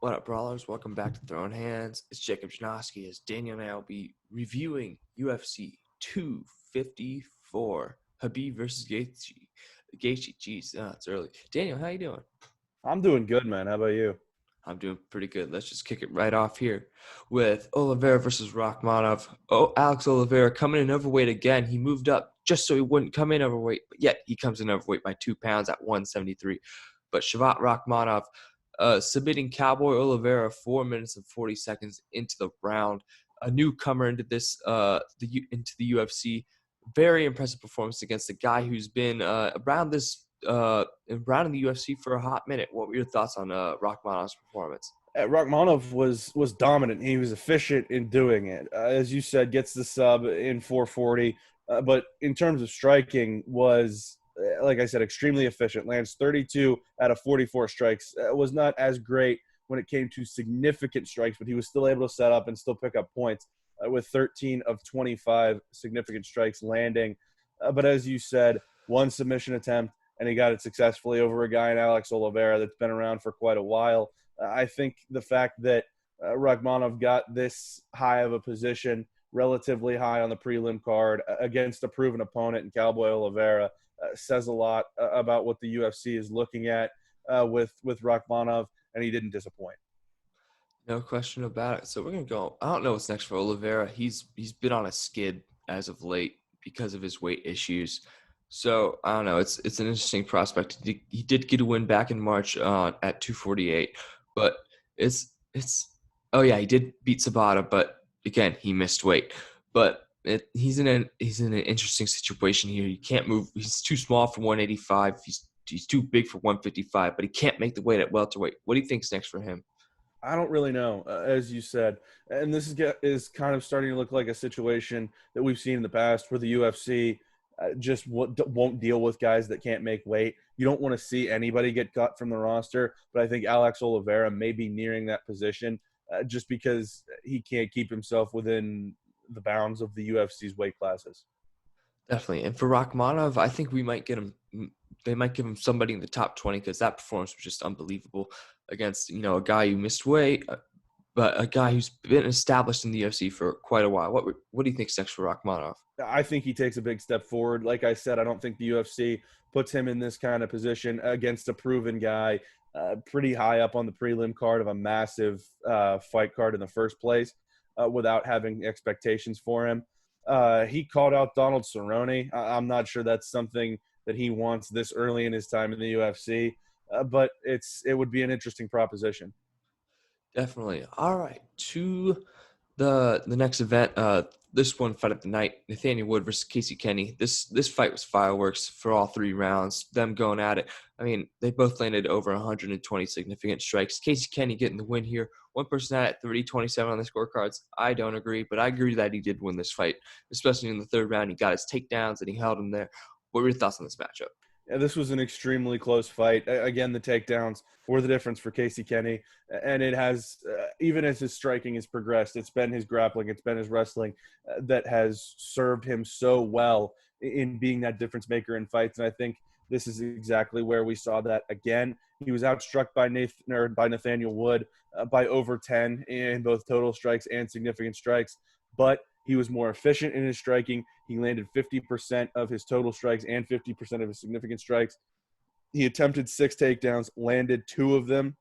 What up, brawlers? Welcome back to Throwin Hands. It's Jakob Janoski as Daniel and I will be reviewing UFC 254, Khabib versus Gaethje. Jeez, it's early. Daniel, how you doing? I'm doing good, man. How about you? I'm doing pretty good. Let's just kick it right off here with Oliveira versus Rakhmonov. Oh, Alex Oliveira coming in overweight again. He moved up just so he wouldn't come in overweight, but yet he comes in overweight by 2 pounds at 173. But Shavkat Rakhmonov submitting Cowboy Oliveira 4 minutes and 40 seconds into the round. A newcomer into into the UFC. Very impressive performance against a guy who's been around in the UFC for a hot minute. What were your thoughts on Rakhmonov's performance? Rakhmonov was dominant. He was efficient in doing it. As you said, gets the sub in 440. But in terms of striking, was like I said, extremely efficient. Lands 32 out of 44 strikes. Was not as great when it came to significant strikes, but he was still able to set up and still pick up points with 13 of 25 significant strikes landing. But as you said, one submission attempt, and he got it successfully over a guy in Alex Oliveira that's been around for quite a while. I think the fact that Rakhmonov got this high of a position, relatively high on the prelim card against a proven opponent in Cowboy Oliveira, says a lot about what the UFC is looking at with Rakhmonov, and he didn't disappoint. No question about it. So we're gonna go. I don't know what's next for Oliveira. He's been on a skid as of late because of his weight issues. So I don't know. It's an interesting prospect. He did get a win back in March at 248, but it's oh yeah, he did beat Sabata, but again he missed weight. But he's in an interesting situation here. He can't move. He's too small for 185. He's too big for 155, but he can't make the weight at welterweight. What do you think's next for him? I don't really know, as you said. And this is kind of starting to look like a situation that we've seen in the past where the UFC just won't deal with guys that can't make weight. You don't want to see anybody get cut from the roster, but I think Alex Oliveira may be nearing that position just because he can't keep himself within the bounds of the UFC's weight classes. Definitely. And for Rakhmonov, I think we might get him. They might give him somebody in the top 20 because that performance was just unbelievable against, a guy who missed weight, but a guy who's been established in the UFC for quite a while. What do you think's next for Rakhmonov? I think he takes a big step forward. Like I said, I don't think the UFC puts him in this kind of position against a proven guy, pretty high up on the prelim card of a massive fight card in the first place, without having expectations for him. He called out Donald Cerrone. I'm not sure that's something that he wants this early in his time in the UFC, but it would be an interesting proposition. Definitely. All right. To the next event, this one fight of the night, Nathaniel Wood versus Casey Kenny. This fight was fireworks for all 3 rounds, them going at it. I mean, they both landed over 120 significant strikes. Casey Kenny getting the win here. One person had 30-27 on the scorecards. I don't agree, but I agree that he did win this fight, especially in the 3rd round. He got his takedowns and he held him there. What were your thoughts on this matchup? Yeah, this was an extremely close fight. Again, the takedowns were the difference for Casey Kenny, and it has, even as his striking has progressed, it's been his grappling, it's been his wrestling that has served him so well in being that difference maker in fights. And I think this is exactly where we saw that again. He was outstruck by Nathaniel Wood by over 10 in both total strikes and significant strikes, but he was more efficient in his striking. He landed 50% of his total strikes and 50% of his significant strikes. He attempted 6 takedowns, landed 2 of them.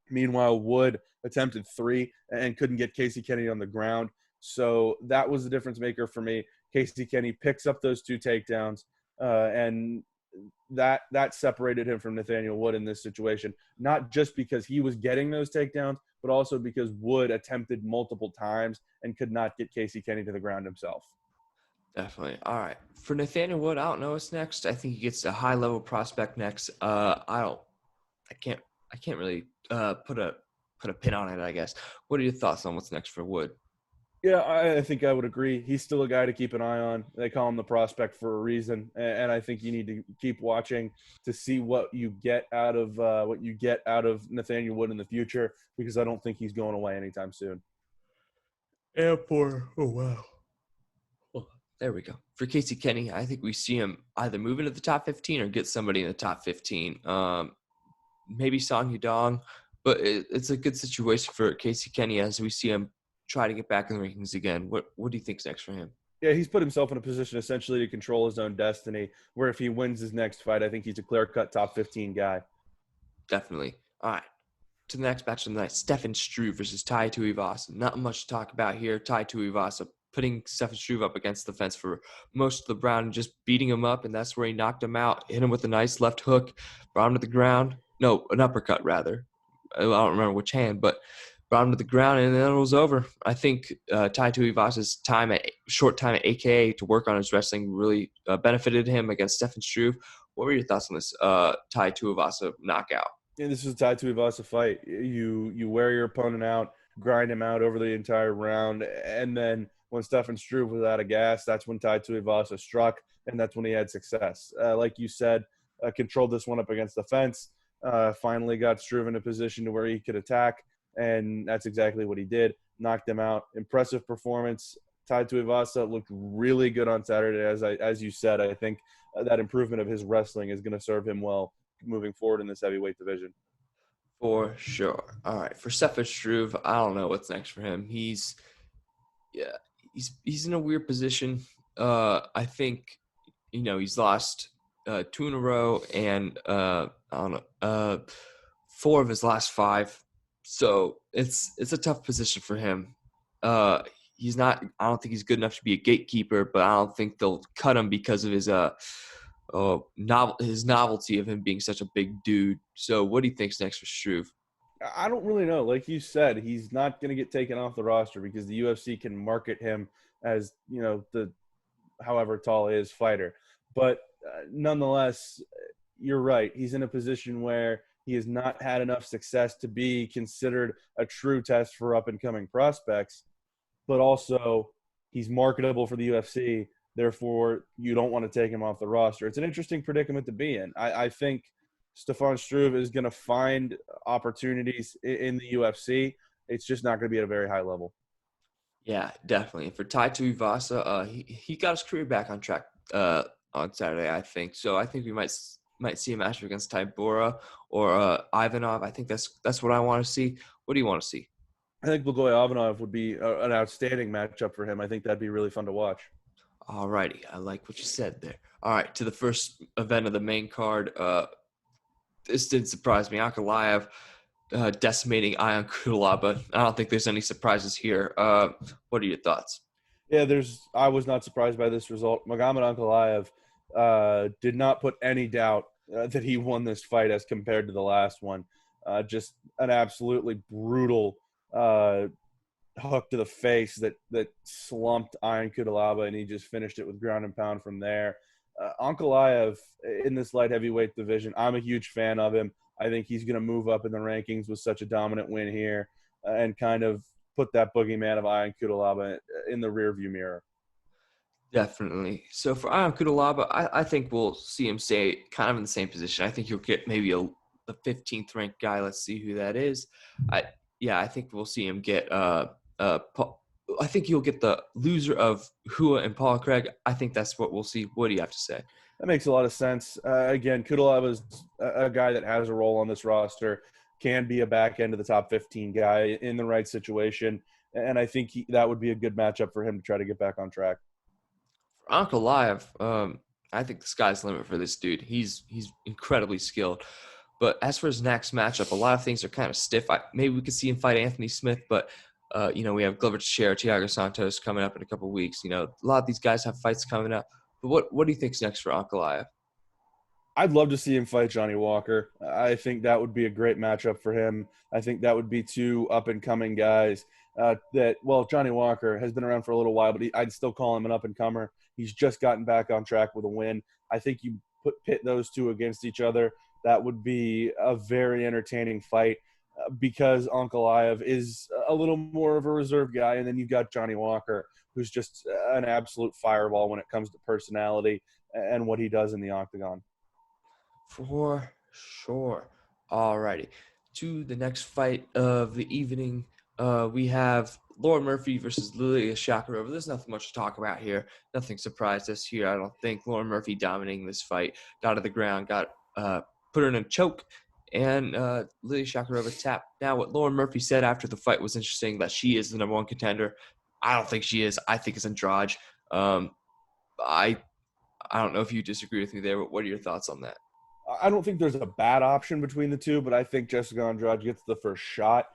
Meanwhile, Wood attempted 3 and couldn't get Casey Kenny on the ground. So that was the difference maker for me. Casey Kenny picks up those 2 takedowns, and that separated him from Nathaniel Wood in this situation, not just because he was getting those takedowns, but also because Wood attempted multiple times and could not get Casey Kenny to the ground himself. Definitely. All right. For Nathaniel Wood, I don't know what's next. I think he gets a high-level prospect next. I can't really put a pin on it, I guess. What are your thoughts on what's next for Wood? Yeah, I think I would agree. He's still a guy to keep an eye on. They call him the prospect for a reason, and I think you need to keep watching to see what you get out of Nathaniel Wood in the future, because I don't think he's going away anytime soon. Oh wow. Well, there we go. For Casey Kenny, I think we see him either move into the top 15 or get somebody in the top 15. Maybe Song Yudong, But it's a good situation for Casey Kenny as we see him try to get back in the rankings again. What do you think's next for him? Yeah, he's put himself in a position essentially to control his own destiny, where if he wins his next fight, I think he's a clear-cut top 15 guy. Definitely. All right. To the next match of the night, Stefan Struve versus Tai Tuivasa. Not much to talk about here. Tai Tuivasa putting Stefan Struve up against the fence for most of the round and just beating him up, and that's where he knocked him out. Hit him with a nice left hook, brought him to the ground. No, an uppercut, rather. I don't remember which hand, but brought him to the ground, and then it was over. I think Tai Tuivasa's short time at AKA to work on his wrestling really benefited him against Stefan Struve. What were your thoughts on this Tai Tuivasa knockout? Yeah, this is a Tai Tuivasa fight. You wear your opponent out, grind him out over the entire round, and then when Stefan Struve was out of gas, that's when Tai Tuivasa struck, and that's when he had success. Like you said, controlled this one up against the fence. Finally got Struve in a position to where he could attack, and that's exactly what he did. Knocked him out. Impressive performance. Tai Tuivasa looked really good on Saturday, as you said. I think that improvement of his wrestling is going to serve him well moving forward in this heavyweight division. For sure. All right. For Stefan Struve, I don't know what's next for him. He's in a weird position. I think, he's lost 2 in a row and I don't know, 4 of his last 5. So it's a tough position for him. He's not. I don't think he's good enough to be a gatekeeper, but I don't think they'll cut him because of his his novelty of him being such a big dude. So what do you think's next for Struve? I don't really know. Like you said, he's not going to get taken off the roster because the UFC can market him as, the however tall he is fighter. But nonetheless, you're right. He's in a position where he has not had enough success to be considered a true test for up-and-coming prospects. But also, he's marketable for the UFC. Therefore, you don't want to take him off the roster. It's an interesting predicament to be in. I think Stefan Struve is going to find opportunities in the UFC. It's just not going to be at a very high level. Yeah, definitely. For Tai Tuivasa, he got his career back on track on Saturday, I think. So I think we might see a match against Tybura or Ivanov. I think that's what I want to see. What do you want to see? I think Blagoy Ivanov would be an outstanding matchup for him. I think that'd be really fun to watch. All righty. I like what you said there. All right, to the first event of the main card. This didn't surprise me. Ankalaev decimating Ion Cutelaba. I don't think there's any surprises here. What are your thoughts? Yeah, I was not surprised by this result. Magomed Ankalaev did not put any doubt that he won this fight as compared to the last one. Just an absolutely brutal hook to the face that slumped Ion Cutelaba, and he just finished it with ground and pound from there. Ankalaev in this light heavyweight division, I'm a huge fan of him. I think he's going to move up in the rankings with such a dominant win here and kind of put that boogeyman of Ion Cutelaba in the rearview mirror. Definitely. So for Ion Cutelaba, I think we'll see him stay kind of in the same position. I think he'll get maybe the 15th ranked guy. Let's see who that is. I think we'll see him get I think you'll get the loser of Hua and Paul Craig. I think that's what we'll see. What do you have to say? That makes a lot of sense. Again, Cutelaba is a guy that has a role on this roster, can be a back end of the top 15 guy in the right situation, and I think that would be a good matchup for him to try to get back on track. For Ankalaev, I think the sky's the limit for this dude. He's incredibly skilled. But as for his next matchup, a lot of things are kind of stiff. Maybe we could see him fight Anthony Smith, but we have Glover Teixeira, Thiago Santos coming up in a couple of weeks. A lot of these guys have fights coming up. But what do you think's next for Ankalaev? I'd love to see him fight Johnny Walker. I think that would be a great matchup for him. I think that would be 2 up-and-coming guys Johnny Walker has been around for a little while, but I'd still call him an up-and-comer. He's just gotten back on track with a win. I think you pit those 2 against each other. That would be a very entertaining fight because Ankalaev is a little more of a reserve guy, and then you've got Johnny Walker, who's just an absolute fireball when it comes to personality and what he does in the octagon. For sure. All righty. To the next fight of the evening, we have Lauren Murphy versus Lilia Shakarova. There's nothing much to talk about here. Nothing surprised us here. I don't think Lauren Murphy dominating this fight. Got to the ground, put her in a choke, and Lilia Shakarova tapped. Now, what Lauren Murphy said after the fight was interesting, that she is the number one contender. I don't think she is. I think it's Andrade. Um, I I don't know if you disagree with me there, but what are your thoughts on that? I don't think there's a bad option between the two, but I think Jessica Andrade gets the first shot.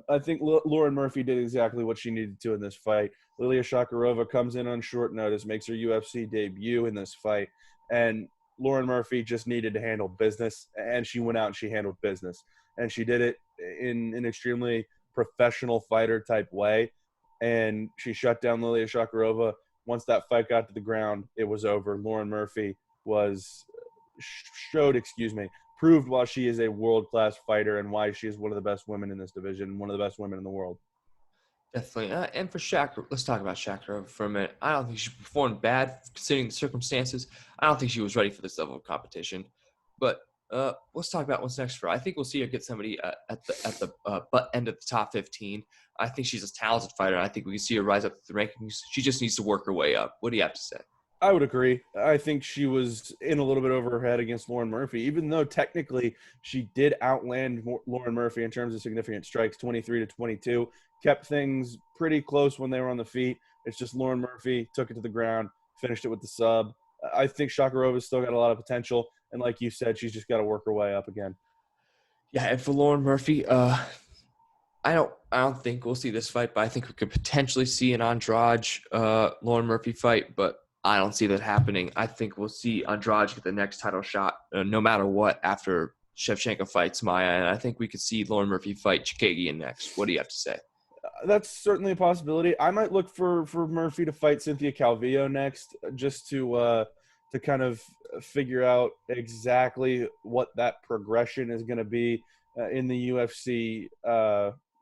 I think Lauren Murphy did exactly what she needed to in this fight. Lilia Shakarova comes in on short notice, makes her UFC debut in this fight, and Lauren Murphy just needed to handle business, and she went out and she handled business, and she did it in an extremely professional fighter type way, and she shut down Lilia Shakarova. Once that fight got to the ground, it was over. Lauren Murphy was proved why she is a world-class fighter and why she is one of the best women in this division, one of the best women in the world. Definitely. And for Shakira, let's talk about Shakira for a minute. I don't think she performed bad considering the circumstances. I don't think she was ready for this level of competition. But let's talk about what's next for her. I think we'll see her get somebody at the butt end of the top 15. I think she's a talented fighter. I think we can see her rise up the rankings. She just needs to work her way up. What do you have to say? I would agree. I think she was in a little bit over her head against Lauren Murphy, even though technically she did outland Lauren Murphy in terms of significant strikes, 23-22. Kept things pretty close when they were on the feet. It's just Lauren Murphy took it to the ground, finished it with the sub. I think Shakarova's still got a lot of potential, and like you said, she's just got to work her way up again. Yeah, and for Lauren Murphy, I don't think we'll see this fight, but I think we could potentially see an Andrade Lauren Murphy fight, but I don't see that happening. I think we'll see Andrade get the next title shot no matter what after Shevchenko fights Maya, and I think we could see Lauren Murphy fight Chikagian next. What do you have to say? That's certainly a possibility. I might look for Murphy to fight Cynthia Calvillo next, just to kind of figure out exactly what that progression is going to be in the UFC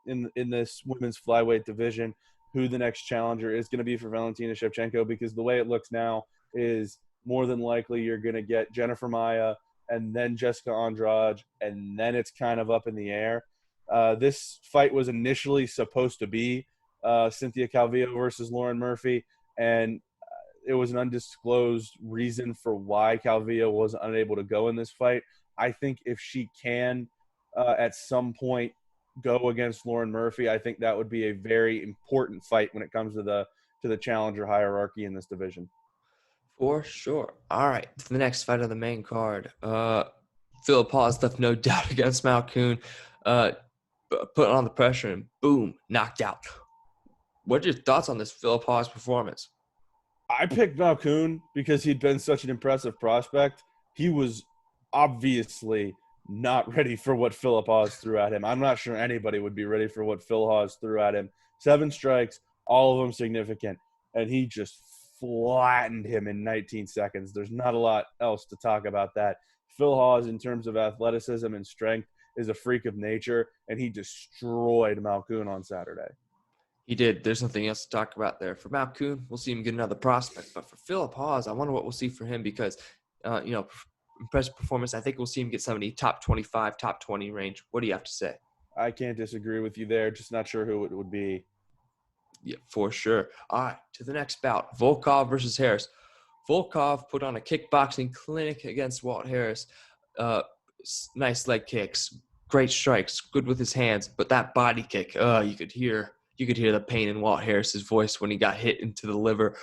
in this women's flyweight division. Who the next challenger is going to be for Valentina Shevchenko? Because the way it looks now is more than likely you're going to get Jennifer Maia and then Jessica Andrade, and then it's kind of up in the air. This fight was initially supposed to be Cynthia Calvillo versus Lauren Murphy, and it was an undisclosed reason for why Calvillo was unable to go in this fight. I think if she can at some point go against Lauren Murphy, I think that would be a very important fight when it comes to the challenger hierarchy in this division. For sure. All right, to the next fight on the main card. Philip Hawes left no doubt against Malkoon. Put on the pressure and boom, knocked out. What are your thoughts on this Philip Hawes performance? I picked Malkoon because he'd been such an impressive prospect. He was obviously not ready for what Philip Hawes threw at him. I'm not sure anybody would be ready for what Phil Hawes threw at him. 7 strikes, all of them significant, and he just flattened him in 19 seconds. There's not a lot else to talk about that. Phil Hawes, in terms of athleticism and strength, is a freak of nature, and he destroyed Malkoon on Saturday. He did. There's nothing else to talk about there. For Malkoon, we'll see him get another prospect. But for Philip Hawes, I wonder what we'll see for him because, impressive performance. I think we'll see him get somebody top 25, top 20 range. What do you have to say? I can't disagree with you there. Just not sure who it would be. Yeah, for sure. All right, to the next bout. Volkov versus Harris. Volkov put on a kickboxing clinic against Walt Harris. Nice leg kicks, great strikes, good with his hands. But that body kick, you could hear the pain in Walt Harris's voice when he got hit into the liver.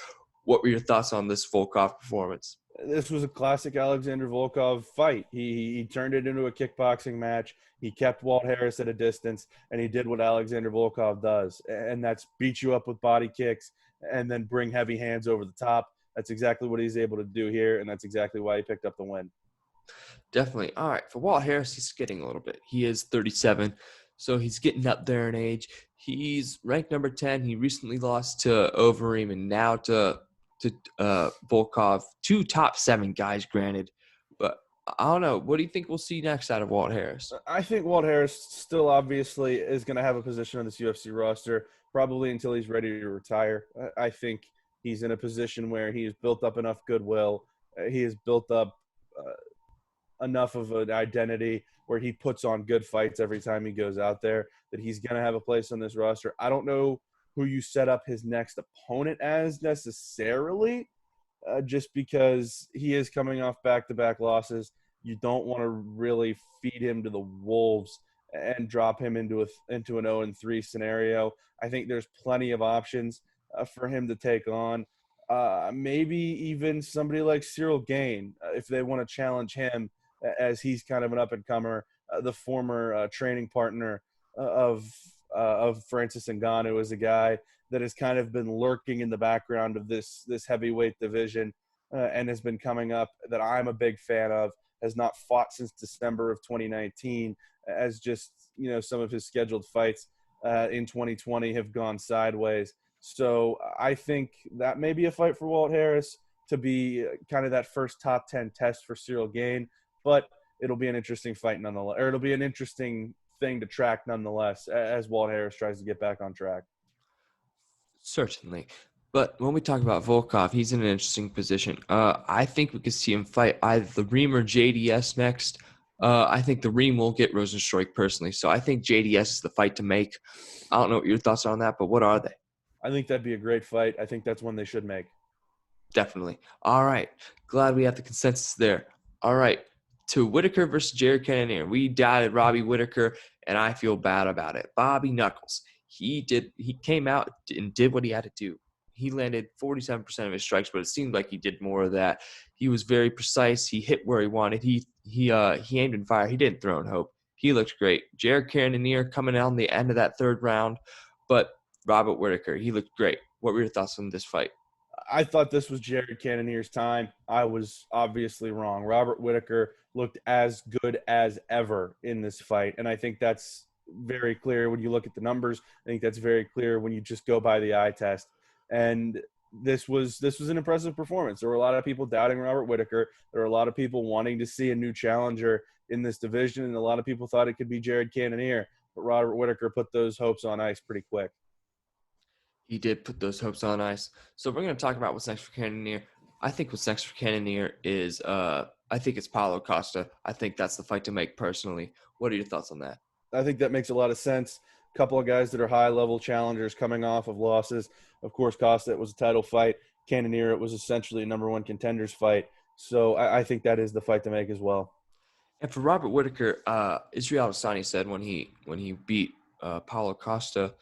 What were your thoughts on this Volkov performance? This was a classic Alexander Volkov fight. He turned it into a kickboxing match. He kept Walt Harris at a distance, and he did what Alexander Volkov does, and that's beat you up with body kicks and then bring heavy hands over the top. That's exactly what he's able to do here, and that's exactly why he picked up the win. Definitely. All right, for Walt Harris, he's getting a little bit. He is 37, so he's getting up there in age. He's ranked number 10. He recently lost to Overeem and now to Volkov. 2 top 7 guys, granted. But I don't know. What do you think we'll see next out of Walt Harris? I think Walt Harris still obviously is going to have a position on this UFC roster, probably until he's ready to retire. I think he's in a position where he has built up enough goodwill. He has built up enough of an identity where he puts on good fights every time he goes out there that he's going to have a place on this roster. I don't know who you set up his next opponent as necessarily, just because he is coming off back-to-back losses. you don't want to really feed him to the wolves and drop him into an 0-3 scenario. I think there's plenty of options for him to take on. Maybe even somebody like Cyril Gain, if they want to challenge him, as he's kind of an up-and-comer, the former training partner of Francis Ngannou, is a guy that has kind of been lurking in the background of this heavyweight division and has been coming up, that I'm a big fan of, has not fought since December of 2019, as just, some of his scheduled fights in 2020 have gone sideways. So I think that may be a fight for Walt Harris to be kind of that first top 10 test for Cyril Gain, but it'll be an interesting fight nonetheless, or it'll be an interesting thing to track nonetheless, as Walt Harris tries to get back on track. Certainly. But when we talk about Volkov, he's in an interesting position. I think we could see him fight either the Reem or JDS next. I think the Reem will get Rosenstruik personally. So I think JDS is the fight to make. I don't know what your thoughts are on that, but what are they? I think that'd be a great fight. I think that's one they should make. Definitely. All right. Glad we have the consensus there. All right. To Whitaker versus Jared Cannonier. We doubted Robbie Whitaker, and I feel bad about it. Bobby Knuckles. He came out and did what he had to do. He landed 47% of his strikes, but it seemed like he did more of that. He was very precise. He hit where he wanted. He aimed and fired. He didn't throw in hope. He looked great. Jared Cannonier coming out on the end of that third round, but Robert Whitaker, he looked great. What were your thoughts on this fight? I thought this was Jared Cannonier's time. I was obviously wrong. Robert Whitaker looked as good as ever in this fight, and I think that's very clear when you look at the numbers. I think that's very clear when you just go by the eye test. And this was an impressive performance. There were a lot of people doubting Robert Whitaker. There were a lot of people wanting to see a new challenger in this division, and a lot of people thought it could be Jared Cannonier. But Robert Whitaker put those hopes on ice pretty quick. He did put those hopes on ice. So we're going to talk about what's next for Cannonier. I think what's next for Cannonier is I think it's Paulo Costa. I think that's the fight to make personally. What are your thoughts on that? I think that makes a lot of sense. A couple of guys that are high-level challengers coming off of losses. Of course, Costa, it was a title fight. Cannonier, it was essentially a number one contenders fight. So I think that is the fight to make as well. And for Robert Whitaker, Israel Adesanya said when he beat Paulo Costa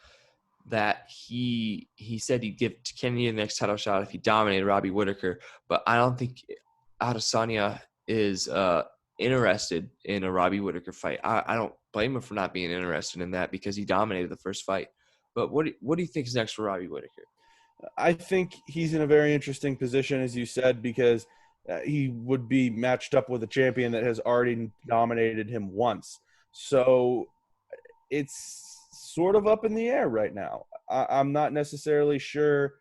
that he said he'd give Cannonier the next title shot if he dominated Robbie Whitaker. But I don't think Adesanya is interested in a Robbie Whitaker fight. I don't blame him for not being interested in that because he dominated the first fight. But what do you think is next for Robbie Whitaker? I think he's in a very interesting position, as you said, because he would be matched up with a champion that has already dominated him once. So it's sort of up in the air right now. I'm not necessarily sure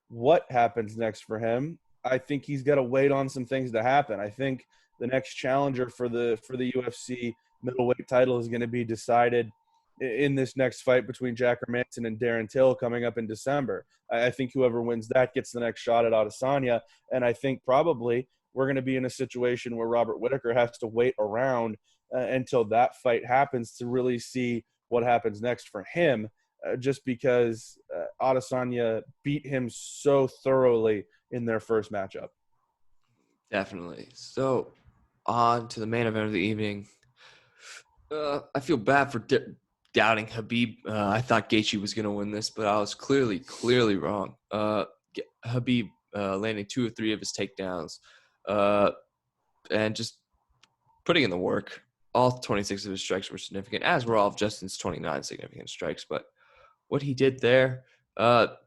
what happens next for him. I think he's got to wait on some things to happen. I think the next challenger for the UFC middleweight title is going to be decided in this next fight between Jack Hermanson and Darren Till coming up in December. I think whoever wins that gets the next shot at Adesanya, and I think probably we're going to be in a situation where Robert Whitaker has to wait around until that fight happens to really see what happens next for him, just because Adesanya beat him so thoroughly in their first matchup. Definitely. So on to the main event of the evening. I feel bad for doubting Khabib. I thought Gaethje was going to win this, but I was clearly wrong. Khabib landing 2 or 3 of his takedowns and just putting in the work. All 26 of his strikes were significant, as were all of Justin's 29 significant strikes. But what he did there, how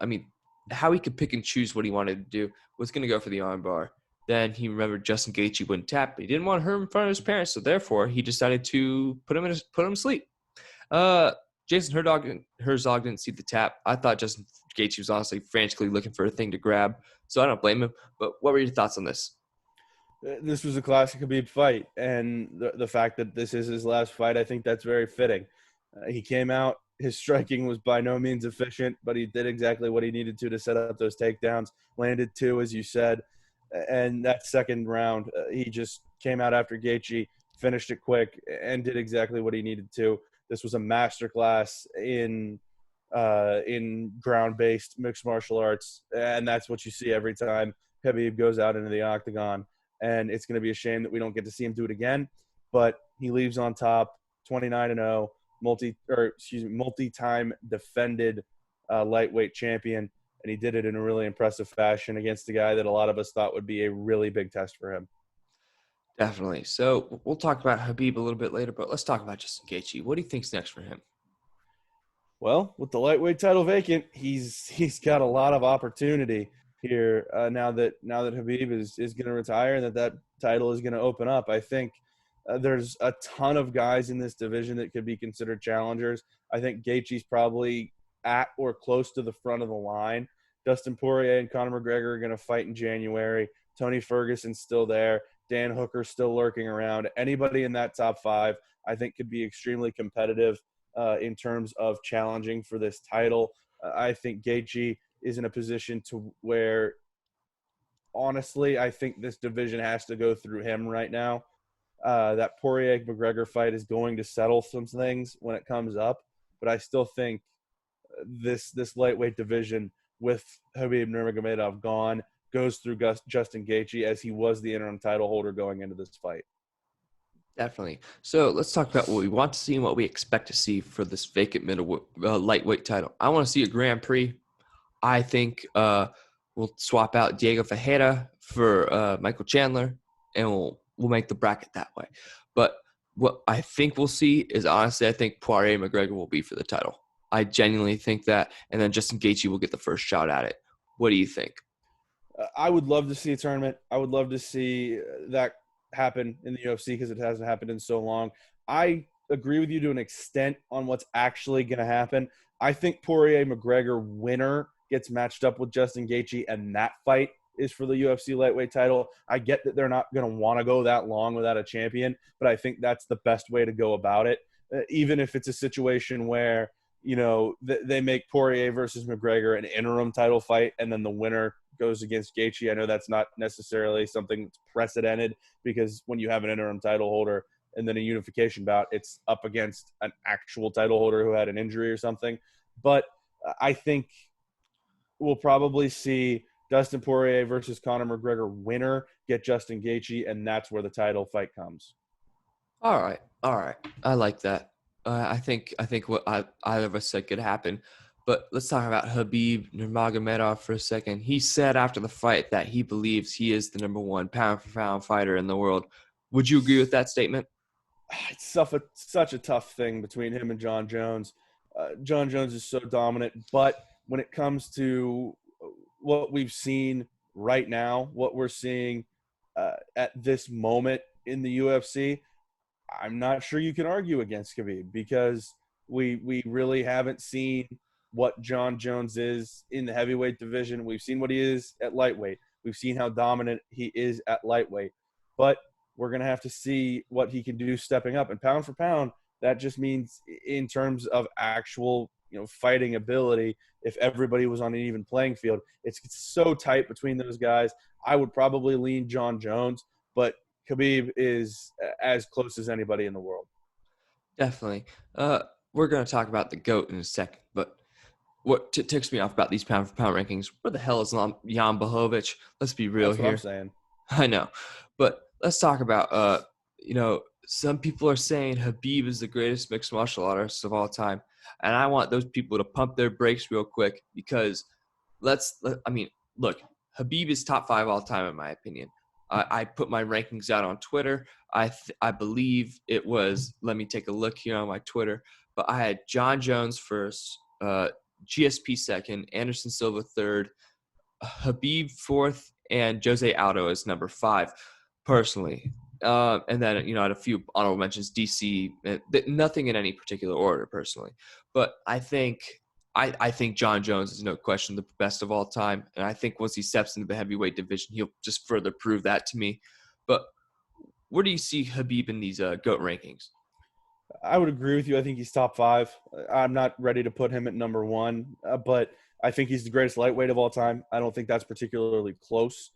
he could pick and choose what he wanted to do was going to go for the armbar. Then he remembered Justin Gaethje wouldn't tap, but he didn't want to hurt him in front of his parents, so therefore he decided to put him to sleep. Jason Herzog didn't see the tap. I thought Justin Gaethje was honestly frantically looking for a thing to grab, so I don't blame him. But what were your thoughts on this? This was a classic Khabib fight, and the fact that this is his last fight, I think that's very fitting. He came out. His striking was by no means efficient, but he did exactly what he needed to set up those takedowns. Landed 2, as you said. And that second round, he just came out after Gaethje, finished it quick, and did exactly what he needed to. This was a masterclass in ground-based mixed martial arts, and that's what you see every time Khabib goes out into the octagon. and it's going to be a shame that we don't get to see him do it again. But he leaves on top, 29-0, multi-time defended lightweight champion, and he did it in a really impressive fashion against a guy that a lot of us thought would be a really big test for him. Definitely. So we'll talk about Khabib a little bit later, but let's talk about Justin Gaethje. What do you think's next for him? Well, with the lightweight title vacant, he's got a lot of opportunity here now that Khabib is going to retire and that title is going to open up. I think there's a ton of guys in this division that could be considered challengers. I think Gaethje's probably at or close to the front of the line. Dustin Poirier and Conor McGregor are going to fight in January. Tony Ferguson's still there. Dan Hooker's still lurking around. Anybody in that top five, I think, could be extremely competitive in terms of challenging for this title. I think Gaethje is in a position to where, honestly, I think this division has to go through him right now. That Poirier-McGregor fight is going to settle some things when it comes up, but I still think this lightweight division with Khabib Nurmagomedov gone goes through Justin Gaethje, as he was the interim title holder going into this fight. Definitely. So let's talk about what we want to see and what we expect to see for this vacant lightweight title. I want to see a Grand Prix. I think we'll swap out Diego Ferreira for Michael Chandler, and we'll make the bracket that way. But what I think we'll see is, honestly, I think Poirier McGregor will be for the title. I genuinely think that, and then Justin Gaethje will get the first shot at it. What do you think? I would love to see a tournament. I would love to see that happen in the UFC because it hasn't happened in so long. I agree with you to an extent on what's actually going to happen. I think Poirier McGregor winner gets matched up with Justin Gaethje, and that fight is for the UFC lightweight title. I get that they're not going to want to go that long without a champion, but I think that's the best way to go about it. Even if it's a situation where, you know, they make Poirier versus McGregor an interim title fight, and then the winner goes against Gaethje. I know that's not necessarily something that's precedented, because when you have an interim title holder and then a unification bout, it's up against an actual title holder who had an injury or something. But I think we'll probably see Dustin Poirier versus Conor McGregor winner get Justin Gaethje, and that's where the title fight comes. All right. I like that. I think what either of us said could happen. But let's talk about Khabib Nurmagomedov for a second. He said after the fight that he believes he is the number one pound-for-pound fighter in the world. Would you agree with that statement? It's such a tough thing between him and John Jones. John Jones is so dominant, but when it comes to what we've seen right now, what we're seeing at this moment in the UFC, I'm not sure you can argue against Khabib, because we really haven't seen what John Jones is in the heavyweight division. We've seen what he is at lightweight. We've seen how dominant he is at lightweight. But we're going to have to see what he can do stepping up. And pound for pound, that just means in terms of actual, you know, fighting ability, if everybody was on an even playing field. It's so tight between those guys. I would probably lean John Jones, but Khabib is as close as anybody in the world. Definitely. We're going to talk about the GOAT in a second, but what ticks me off about these pound-for-pound rankings, where the hell is Jan Blachowicz? Let's be real That's here. what I'm saying. I know. But let's talk about, some people are saying Khabib is the greatest mixed martial artist of all time. And I want those people to pump their brakes real quick, because look, Khabib is top 5 all time in my opinion. I put my rankings out on Twitter. I believe it was, let me take a look here on my Twitter, but I had John Jones first, GSP second, Anderson Silva third, Khabib fourth, and Jose Aldo as number 5, personally. And then, I had a few honorable mentions, DC, nothing in any particular order, personally. But I think John Jones is no question the best of all time. And I think once he steps into the heavyweight division, he'll just further prove that to me. But where do you see Khabib in these GOAT rankings? I would agree with you. I think he's top 5. I'm not ready to put him at number 1, but I think he's the greatest lightweight of all time. I don't think that's particularly close.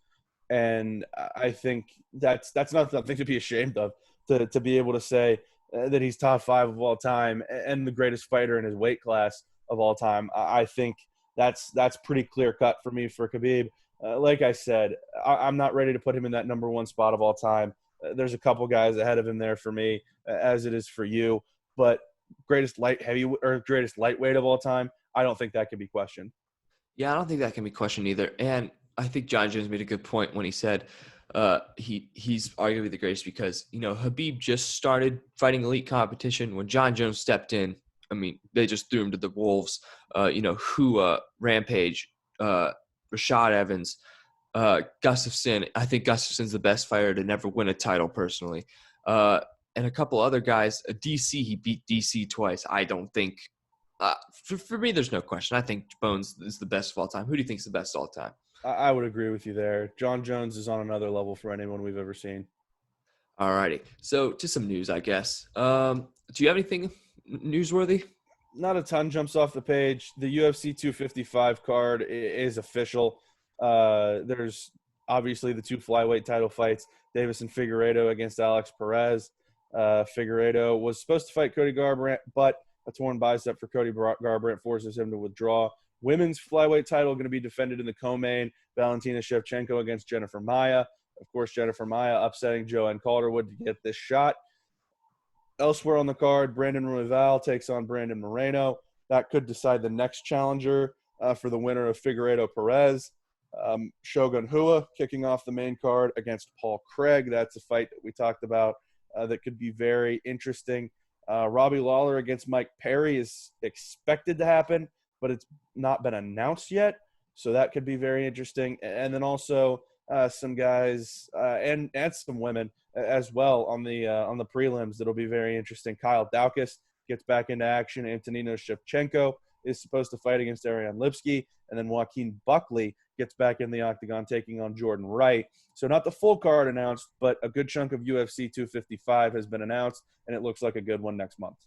And I think that's not something to be ashamed of, to be able to say that he's top 5 of all time and the greatest fighter in his weight class of all time. I think that's pretty clear cut for me for Khabib. Like I said, I'm not ready to put him in that number one spot of all time. There's a couple guys ahead of him there for me, as it is for you. But greatest lightweight of all time, I don't think that can be questioned. Yeah, I don't think that can be questioned either. And I think John Jones made a good point when he said he's arguably the greatest because, Khabib just started fighting elite competition. When John Jones stepped in, I mean, they just threw him to the wolves. Hua, Rampage, Rashad Evans, Gustafson. I think Gustafson's the best fighter to never win a title personally. And a couple other guys. DC, he beat DC twice. I don't think for me, there's no question. I think Bones is the best of all time. Who do you think is the best of all time? I would agree with you there. John Jones is on another level for anyone we've ever seen. All righty. So to some news, I guess. Do you have anything newsworthy? Not a ton jumps off the page. The UFC 255 card is official. There's obviously the two flyweight title fights, Davis and Figueiredo against Alex Perez. Figueiredo was supposed to fight Cody Garbrandt, but a torn bicep for Cody Garbrandt forces him to withdraw. Women's flyweight title going to be defended in the co-main. Valentina Shevchenko against Jennifer Maia. Of course, Jennifer Maia upsetting Joanne Calderwood to get this shot. Elsewhere on the card, Brandon Royval takes on Brandon Moreno. That could decide the next challenger for the winner of Figueiredo Perez. Shogun Hua kicking off the main card against Paul Craig. That's a fight that we talked about that could be very interesting. Robbie Lawler against Mike Perry is expected to happen, but it's not been announced yet. So that could be very interesting. And then also some guys and some women as well on the prelims that'll be very interesting. Kyle Daukaus gets back into action. Antonino Shevchenko is supposed to fight against Ariane Lipsky. And then Joaquin Buckley gets back in the octagon taking on Jordan Wright. So not the full card announced, but a good chunk of UFC 255 has been announced, and it looks like a good one next month.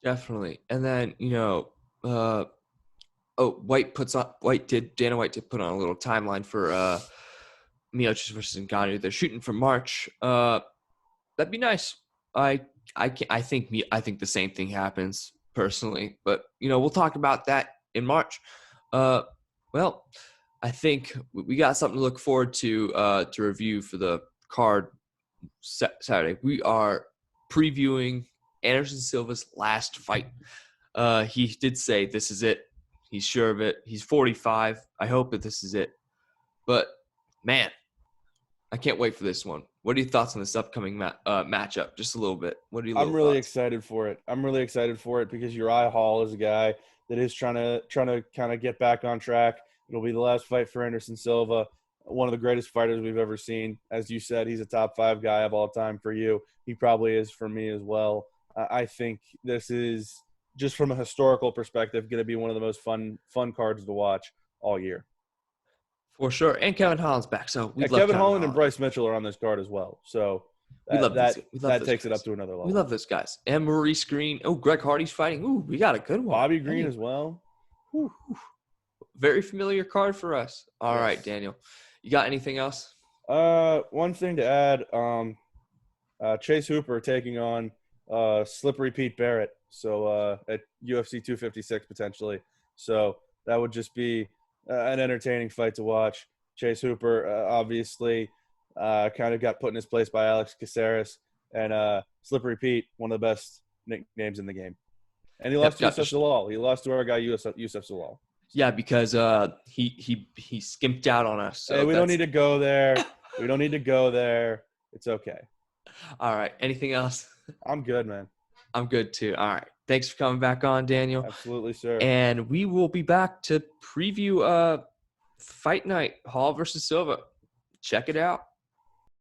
Definitely. And then, Dana White did put on a little timeline for Miocic versus Ngannou. They're shooting for March. That'd be nice. I think the same thing happens personally, but we'll talk about that in March. Well, I think we got something to look forward to review for the card Saturday. We are previewing Anderson Silva's last fight. He did say this is it. He's sure of it. He's 45. I hope that this is it. But, man, I can't wait for this one. What are your thoughts on this upcoming matchup? Just a little bit. What are your I'm really thoughts? excited for it. I'm really excited for it because Uriah Hall is a guy that is trying to kind of get back on track. It'll be the last fight for Anderson Silva, one of the greatest fighters we've ever seen. As you said, he's a top 5 guy of all time for you. He probably is for me as well. I think this is, just from a historical perspective, going to be one of the most fun cards to watch all year. For sure. And Kevin Holland's back. So we love Kevin Holland and Bryce Mitchell are on this card as well. So that takes it up to another level. We love those guys. And Maurice Green. Oh, Greg Hardy's fighting. Ooh, we got a good one. Bobby Green as well. Whew. Very familiar card for us. All right, Daniel. You got anything else? One thing to add, Chase Hooper taking on Slippery Pete Barrett. So at UFC 256 potentially. So that would just be an entertaining fight to watch. Chase Hooper obviously kind of got put in his place by Alex Caceres, and Slippery Pete, one of the best nicknames in the game. And he lost to Yusuf Zalal. He lost to our guy Yusuf Zalal. Yeah, because he skimped out on us. So hey, we don't need to go there. We don't need to go there. It's okay. All right. Anything else? I'm good, man. I'm good too. All right. Thanks for coming back on, Daniel. Absolutely, sir. And we will be back to preview Fight Night, Hall versus Silva. Check it out.